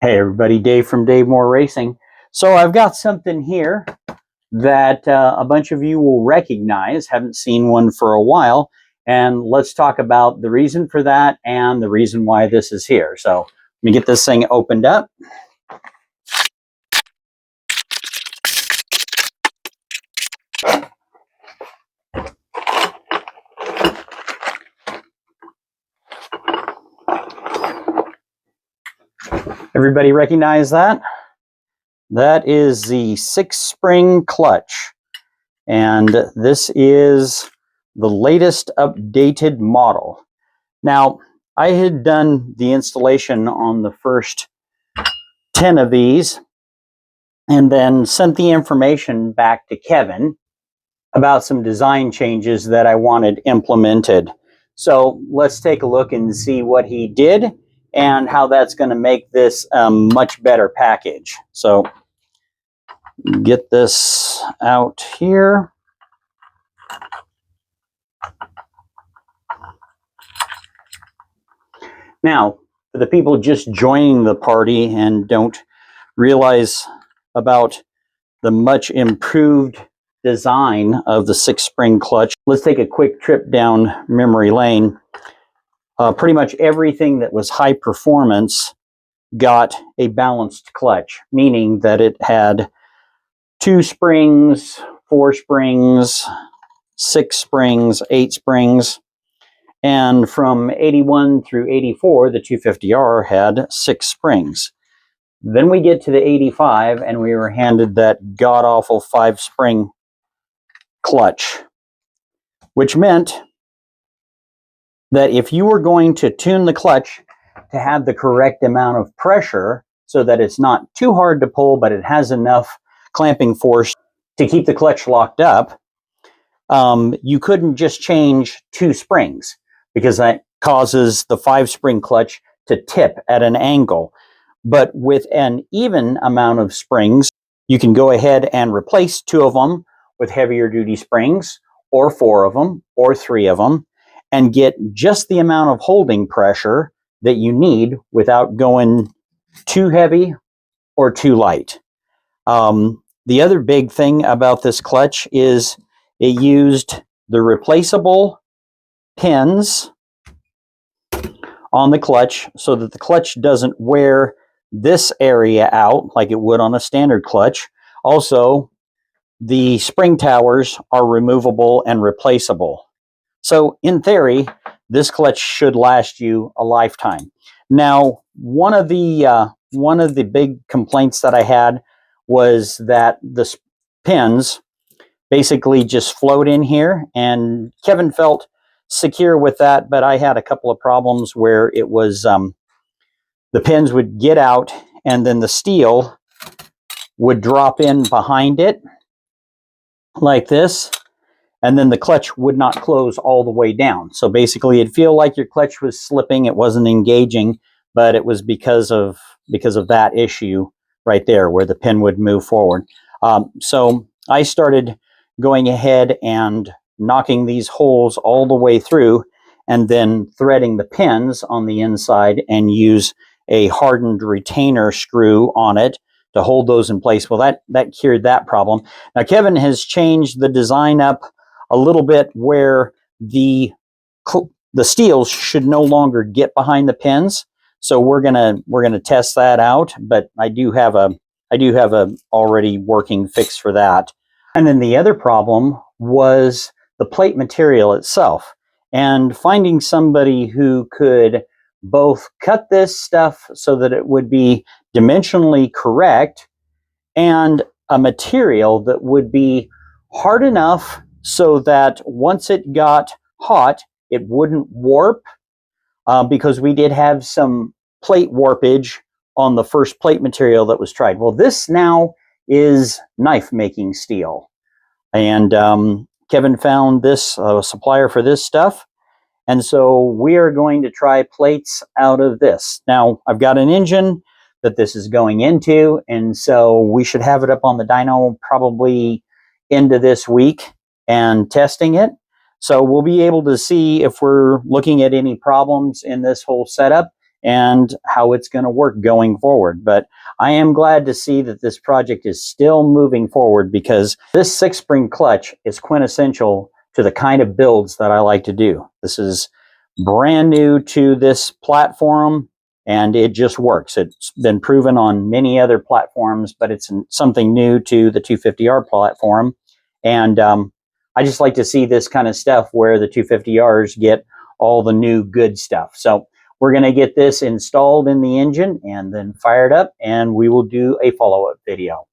Hey everybody, Dave from Dave Moore Racing. So I've got something here that a bunch of you will recognize, haven't seen one for a while, and let's talk about the reason for that and the reason why this is here. So let me get this thing opened up. Everybody recognize that? That is the 6-spring clutch, and this is the latest updated model. Now, I had done the installation on the first 10 of these and then sent the information back to Kevin about some design changes that I wanted implemented. So let's take a look and see what he did and how that's going to make this a much better package. So get this out here. Now, for the people just joining the party and don't realize about the much improved design of the 6-spring clutch, let's take a quick trip down memory lane. Pretty much everything that was high performance got a balanced clutch, meaning that it had 2 springs, 4 springs, 6 springs, 8 springs, and from 81 through 84, the 250R had 6 springs. Then we get to the 85, and we were handed that god-awful 5-spring clutch, which meant that if you were going to tune the clutch to have the correct amount of pressure so that it's not too hard to pull, but it has enough clamping force to keep the clutch locked up, you couldn't just change 2 springs because that causes the 5-spring clutch to tip at an angle. But with an even amount of springs, you can go ahead and replace 2 of them with heavier duty springs, or 4 of them, or 3 of them, and get just the amount of holding pressure that you need without going too heavy or too light. The other big thing about this clutch is it used the replaceable pins on the clutch so that the clutch doesn't wear this area out like it would on a standard clutch. Also, the spring towers are removable and replaceable. So in theory, this clutch should last you a lifetime. Now, one of the big complaints that I had was that the pins basically just float in here, and Kevin felt secure with that, but I had a couple of problems where it was the pins would get out and then the steel would drop in behind it like this, and then the clutch would not close all the way down. So basically it'd feel like your clutch was slipping, it wasn't engaging, but it was because of that issue right there where the pin would move forward. So I started going ahead and knocking these holes all the way through and then threading the pins on the inside and use a hardened retainer screw on it to hold those in place. Well, that cured that problem. Now Kevin has changed the design up a little bit where the steels should no longer get behind the pins. So we're gonna test that out, but I do have a already working fix for that. And then the other problem was the plate material itself, and finding somebody who could both cut this stuff so that it would be dimensionally correct and a material that would be hard enough so that once it got hot, it wouldn't warp, because we did have some plate warpage on the first plate material that was tried. Well, this now is knife making steel, and Kevin found this supplier for this stuff, and so we are going to try plates out of this. Now I've got an engine that this is going into, and so we should have it up on the dyno probably into this week and testing it. So we'll be able to see if we're looking at any problems in this whole setup and how it's going to work going forward. But I am glad to see that this project is still moving forward, because this 6-spring clutch is quintessential to the kind of builds that I like to do. This is brand new to this platform, and it just works. It's been proven on many other platforms, but it's something new to the 250R platform. And I just like to see this kind of stuff where the 250Rs get all the new good stuff. So we're going to get this installed in the engine and then fired up, and we will do a follow-up video.